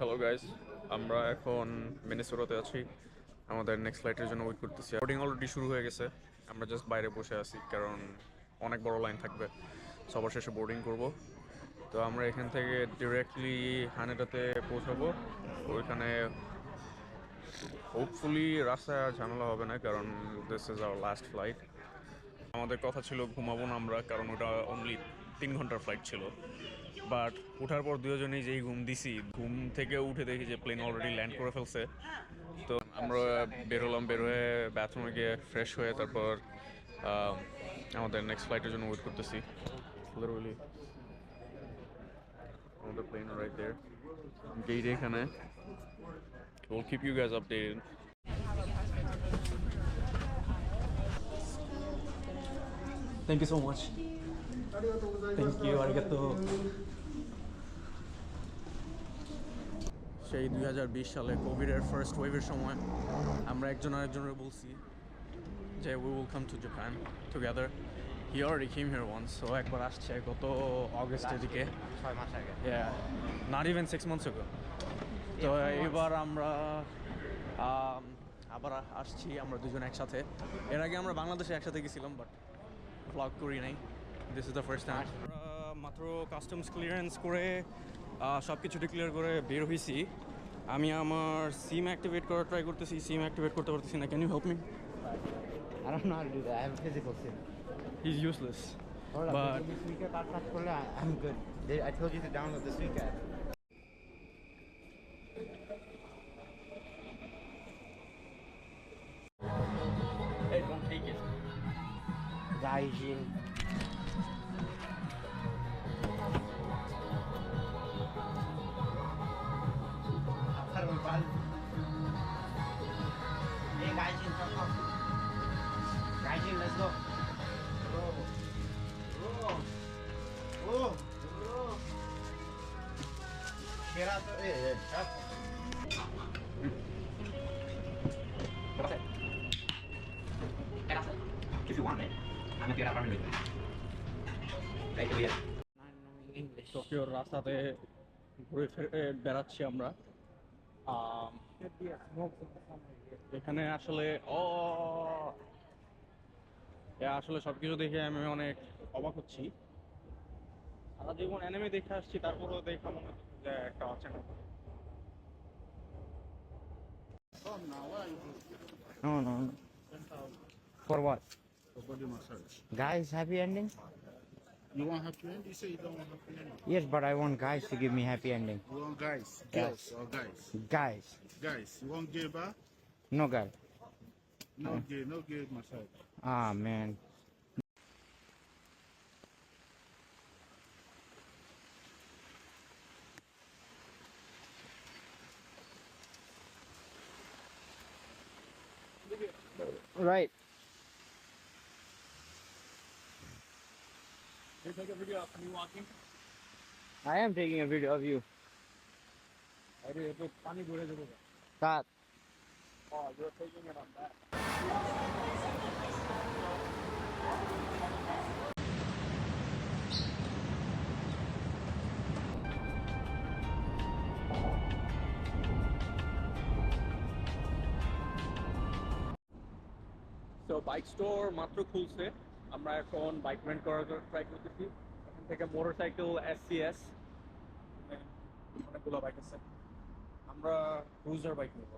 Hello guys, আমরা এখন মিনেসোটাতে আছি। আমাদের নেক্সট ফ্লাইটের জন্য ওয়েট করতেছি। বোর্ডিং অলরেডি শুরু হয়ে গেছে। আমরা জাস্ট বাইরে বসে আছি কারণ অনেক বড় লাইন থাকবে। সবার শেষে বোর্ডিং করব। তো আমরা এখান থেকে ডিরেক্টলি হানেদাতে পৌঁছাবো। ওইখানে হোপফুলি রাস্তায় আর ঝামেলা হবে না কারণ this is our last flight. আমাদের কথা ছিল ঘুমাবো না আমরা, কারণ ওটা অনলি 3 ঘন্টার ফ্লাইট ছিল। বাট ওঠার পর দুজনেই যেই ঘুম দিছি, ঘুম থেকে উঠে দেখি যে প্লেন অলরেডি ল্যান্ড করে ফেলছে। তো আমরা বের হলাম, বের হয়ে বাথরুমে গিয়ে ফ্রেশ হয়ে তারপর আমাদের নেক্সট ফ্লাইটের জন্য ওয়েট করতেছি। লিটারালি আমাদের প্লেন রাইট দেয়ার, গেট এখানে। We'll keep you guys updated. Thank you so much. Thank you, arigato. সেই 2020 সালে কোভিডের ফার্স্ট ওয়েভের সময় আমরা একজন আরেকজনের বলছি যে we will come to Japan together. He already came here once, so একবার আসছে গত অগস্টের দিকে, 6 মাস আগে। yeah, not even 6 months ago. তো এবার আমরা আবার আসছি আমরা দুজন একসাথে। এর আগে আমরা বাংলাদেশে একসাথে গেছিলাম বাট ব্লগ করি নাই। This is the first time. আমরা মাত্র কাস্টমস ক্লিয়ারেন্স করে সব কিছু ডিক্লেয়ার করে বের হয়েছি। আমি আমার সিম অ্যাক্টিভেট করার ট্রাই করতেছি, সিম অ্যাক্টিভেট করতে পারতেছি না। Can you help me? I don't know how to do that. I have a physical sim. He's useless. Hold up, But this Suica card touch করলে I'm good. I told you to download the Suica app. hey, don't take it. Gaijin. Hey Gaijin, come on. Gaijin, let's go. সেরা তো If you want it, I'm gonna get up with you. Right here. টোকিওর রাস্তাতে ঘুরে ফিরে বেড়াচ্ছি আমরা। এখানে আসলে আসলে সবকিছু দেখে আমি অনেক অবাক হচ্ছি। সারা জীবন অ্যানিমে দেখে আসছি, তারপরেও দেখা মনে হচ্ছে যে একটা অচেনা। No. For what? For body massage. Guys, happy ending? You want happy ending? You say you don't want happy ending. Yes, but I want guys to give me happy ending. You want guys, Yes. girls or guys? Guys, Guys, you want gay bar? no guy. No gay massage. Ah, man. Right. You take a video of me walking. I am taking a video of you. আরে একটু পানি ঘুরে দেবো। That. Oh, you're taking it on that. তো bike store মাত্র খুলছে, আমরা এখন বাইক রেন্ট করার ট্রাই করতেছি। এখান থেকে মোটরসাইকেল SCS, অনেকগুলো বাইক আছে। আমরা ক্রুজার বাইক নেব।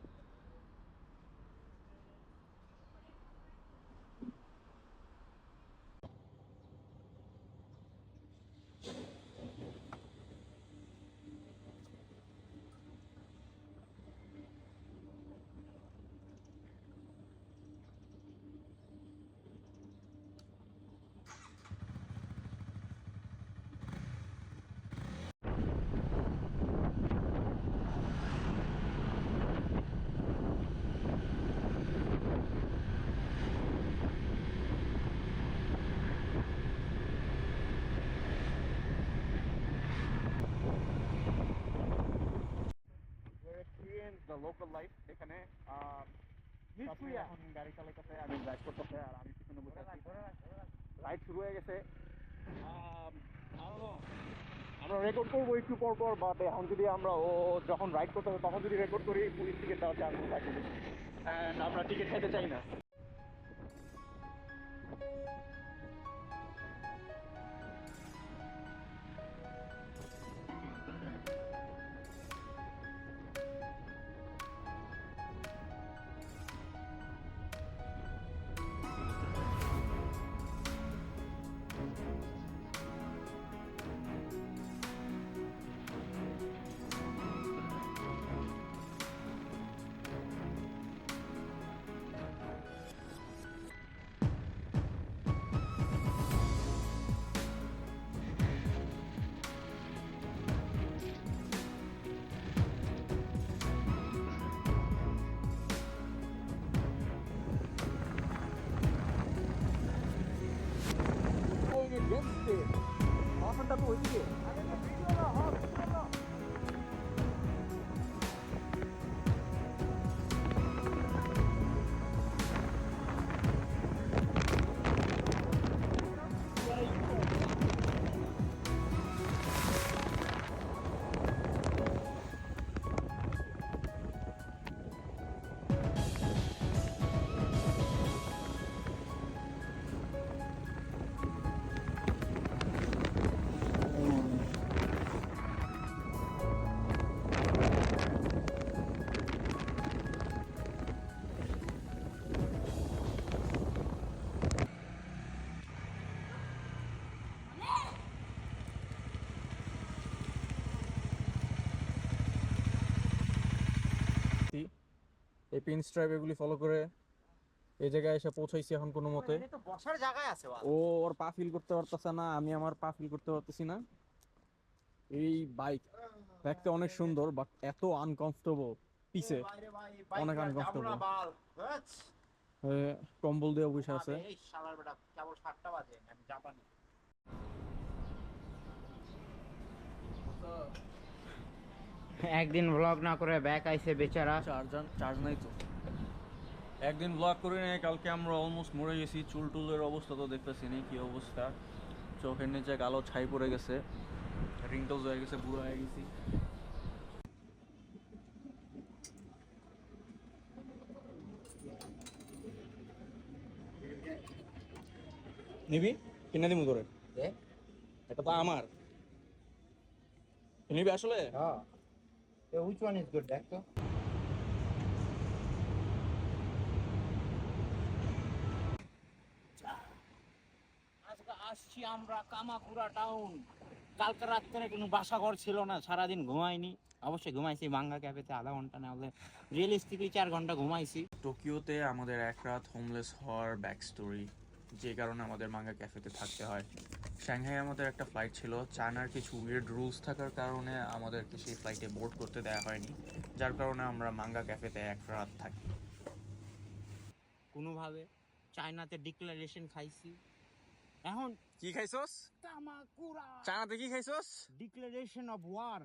The local life এখানে আপনি এখন গাড়ি চালাইতেছে, আমি ড্রাইভ করতেছে আর আমি পিছনে বসে আছি। রাইড শুরু হয়ে গেছে। আমরা রেকর্ড করবো একটু পর পর, বাট এখন যদি আমরা ও যখন রাইড করতে হবে তখন যদি রেকর্ড করি পুলিশ টিকিট দেওয়ার চান্স থাকে, অ্যান্ড আমরা টিকিট খেতে চাই না। এই পিন স্ট্রাইপ এগুলি ফলো করে এই জায়গায় এসে পৌঁছাইছি এখন কোনো মতে। তো বসার জায়গায় আছে ও ওর পা ফিল করতে পারতেছে না, আমি আমার পা ফিল করতে পারতেছি না। এই বাইক দেখতে অনেক সুন্দর বাট এত আনকমফোর্টেবল, পিছে অনেক uncomfortable। কম্বল দিয়ে বসে আছে। এই শালার বেটা কেবল 7টা বাজে, আমি জাপানি। একদিন ব্লগ না করে ব্যাক আইছে বেচারা। চার্জ নাই তো। একদিন ব্লগ করি নাই, কালকে আমরা অলমোস্ট মরে গেছি। চুল টুলের অবস্থা তো দেখতেছি নি কি অবস্থা, চোখের নিচে কালো ছাই পড়ে গেছে, রিঙ্কলস হয়ে গেছে, বুড়ো হয়ে গেছি। নিবি কিনে দিমু তোরে, এটা তো আমার। নিবি আসলে? হ্যাঁ, which one is good, দেখ তো। আজকে আসছি আমরা কামাকুড়া টাউন। কালকে রাত্রে কোনো বাসাঘর ছিল না, সারাদিন ঘুমাইনি। অবশ্যই ঘুমাইছি মাঙ্গা ক্যাফেতে আধা ঘন্টা, না হলে রিয়েলিস্টিকলি 4 ঘন্টা ঘুমাইছি। টোকিওতে আমাদের এক রাত হোমলেস হওয়ার ব্যাক স্টোরি, যে কারণে আমাদের মাঙ্গা ক্যাফেতে থাকতে হয়। সাংহাই আমাদের একটা ফ্লাইট ছিল, চায়নার কিছু উইয়ার্ড রুলস থাকার কারণে আমাদেরকে সেই ফ্লাইটে বোর্ড করতে দেওয়া হয়নি, যার কারণে আমরা মাঙ্গা ক্যাফেতে এক রাত থাকি। কোনোভাবে চায়নাতে ডিক্লারেশন খাইছি। এখন কি খাইছস? কামাকুড়া চায়নাতে কি খাইছস? Declaration of war.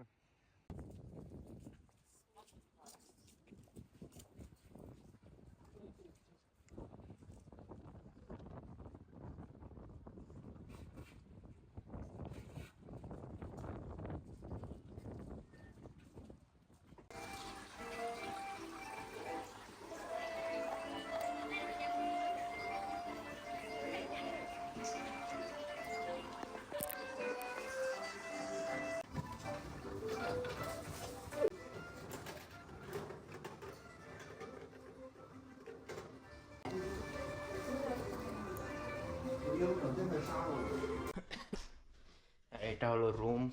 এটা হলো রুম।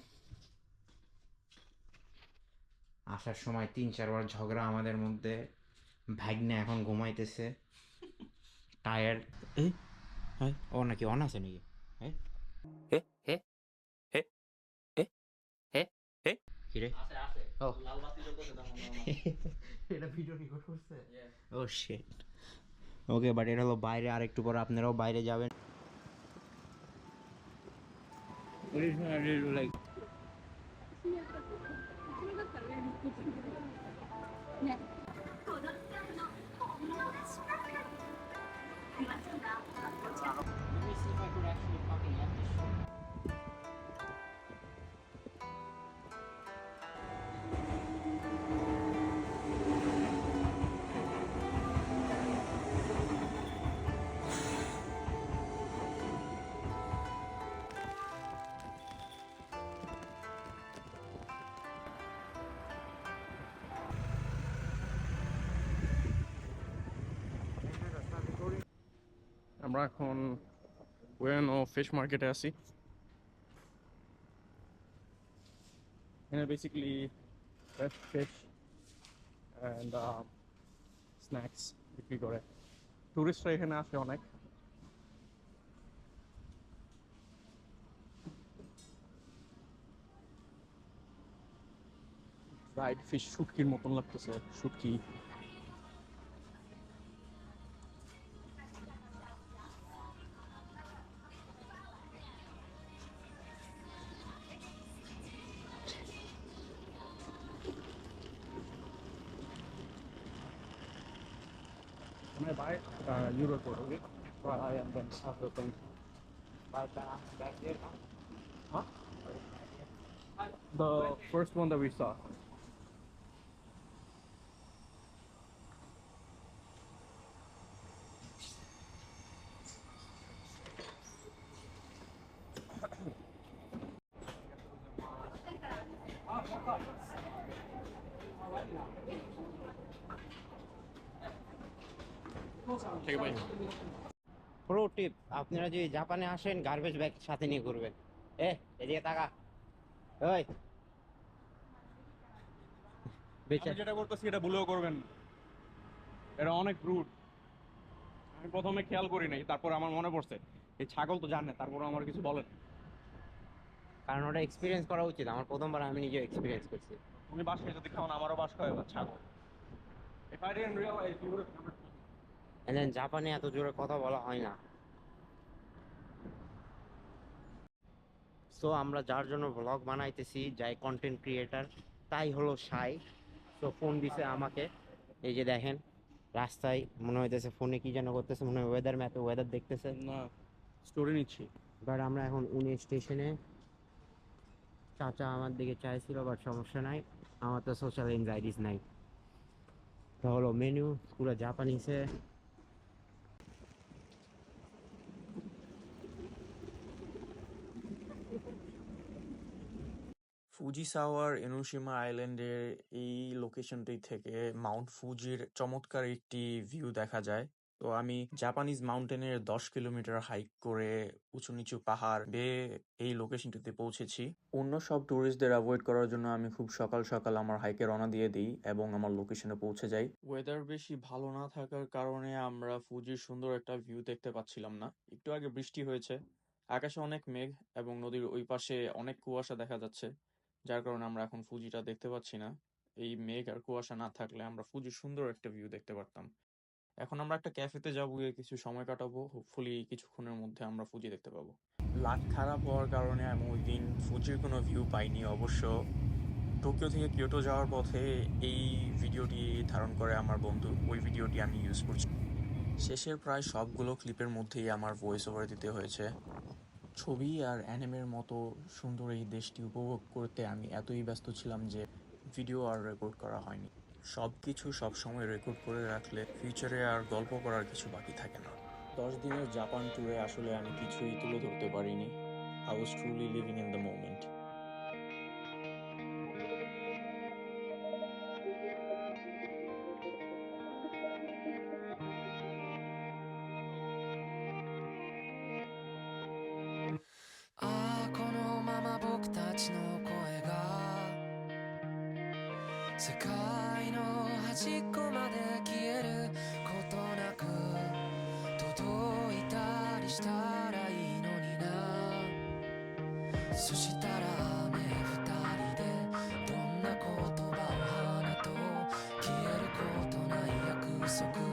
আসার সময় 3-4 বার ঝগড়া আমাদের মধ্যে। ভাগ্নে এখন ঘুমাইতেছে, টায়ার্ড। ও নাকি অন আছে নাকি? কিরে ও এটা ভিডিও রেকর্ড করছে। ও শিট। ওকে, বাট এটা হলো বাইরে, আর একটু পরে আপনারাও বাইরে যাবেন। লাইক আমরা এখন ওয়েনো ফিশ মার্কেটে আছি। এখানে basically fresh fish and snacks বিক্রি করে। টুরিস্টরা এখানে আসে অনেক। ফ্রাইড ফিশ শুটকির মতন লাগতেছে, শুটকি। Can I buy euro for a week? Try and then have the thing. Huh? The first one that we saw. Take a bite. Pro tip, আপনারা যদি জাপানে আসেন গার্বেজ ব্যাগ সাথে নিয়ে ঘুরবেন। এদিকে তাকা। ওই বেচা আমি যেটা করতেছি এটা ভুলেও করবেন না। এটা অনেক রুট। আমি প্রথমে খেয়াল করি নাই, তারপর আমার মনে পড়ছে এই ছাগল তো জানে, তারপর আমার কিছু বলেন। কারণ ওটা এক্সপিরিয়েন্স করা উচিত। আমার প্রথমবার আমি নিজে এক্সপিরিয়েন্স করছি। তুমি বাসায় যদি খাও না, আমারও বাস খাওয়া এবার ছাগল। If I didn't realize you would have never. And then জাপানে এত জোরে কথা বলা হয় না। সো আমরা যার জন্য ব্লগ বানাইতেছি, যাই কন্টেন্ট ক্রিয়েটার, তাই হলো সাই। সো ফোন দিছে আমাকে, এই যে দেখেন রাস্তায় মনে হইতেছে ফোনে কি যেন করতেছে, মনে হয় ওয়েদার ম্যাপে ওয়েদার দেখতেছে। না, স্টোরি নিচ্ছি। বাট আমরা এখন উনি স্টেশনে। চাচা আমার দিকে চাইছিল, বাট সমস্যা নাই, আমার তো সোশ্যাল এনজাইটিস নাই। তো হলো মেনু পুরো জাপানিসে। ফুজিসাওয়ার এনোশিমা আইল্যান্ডের এই লোকেশনটি থেকে মাউন্ট ফুজির চমৎকার একটি ভিউ দেখা যায়। তো আমি জাপানিজ মাউন্টেনের 10 কিলোমিটার হাইক করে উঁচু নিচু পাহাড় বেয়ে এই লোকেশনটিতে পৌঁছেছি। অন্য সব ট্যুরিস্টদের অ্যাভয়েড করার জন্য আমি খুব সকাল সকাল আমার হাইকে রওনা দিয়ে দিই এবং আমার লোকেশনে পৌঁছে যাই। ওয়েদার বেশি ভালো না থাকার কারণে আমরা ফুজির সুন্দর একটা ভিউ দেখতে পাচ্ছিলাম না। একটু আগে বৃষ্টি হয়েছে, আকাশে অনেক মেঘ এবং নদীর ওই পাশে অনেক কুয়াশা দেখা যাচ্ছে, যার কারণে আমরা এখন ফুজিটা দেখতে পাচ্ছি না। এই মেঘ আর কুয়াশা না থাকলে আমরা ফুজির সুন্দর একটা ভিউ দেখতে পারতাম। এখন আমরা একটা ক্যাফেতে যাবো, গিয়ে কিছু সময় কাটাবো। হোপফুলি কিছুক্ষণের মধ্যে আমরা ফুজি দেখতে পাবো। লাক খারাপ হওয়ার কারণে আমি ওই দিন ফুজির কোনো ভিউ পাইনি। অবশ্য টোকিও থেকে কিয়োটো যাওয়ার পথে এই ভিডিওটি ধারণ করে আমার বন্ধু, ওই ভিডিওটি আমি ইউজ করছি। শেষের প্রায় সবগুলো ক্লিপের মধ্যেই আমার ভয়েস ওভার দিতে হয়েছে। ছবি আর অ্যানিমের মতো সুন্দর এই দেশটি উপভোগ করতে আমি এতই ব্যস্ত ছিলাম যে ভিডিও আর রেকর্ড করা হয়নি। সব কিছু সবসময় রেকর্ড করে রাখলে ফিউচারে আর গল্প করার কিছু বাকি থাকে না। 10 দিনের জাপান ট্যুরে আসলে আমি কিছুই তুলে ধরতে পারিনি। I was truly living in the moment.ああこのまま僕たちの声が世界の端っこまで消えることなく届いたりしたらいいのにな。そしたら雨二人でどんな言葉を花と消えることない約束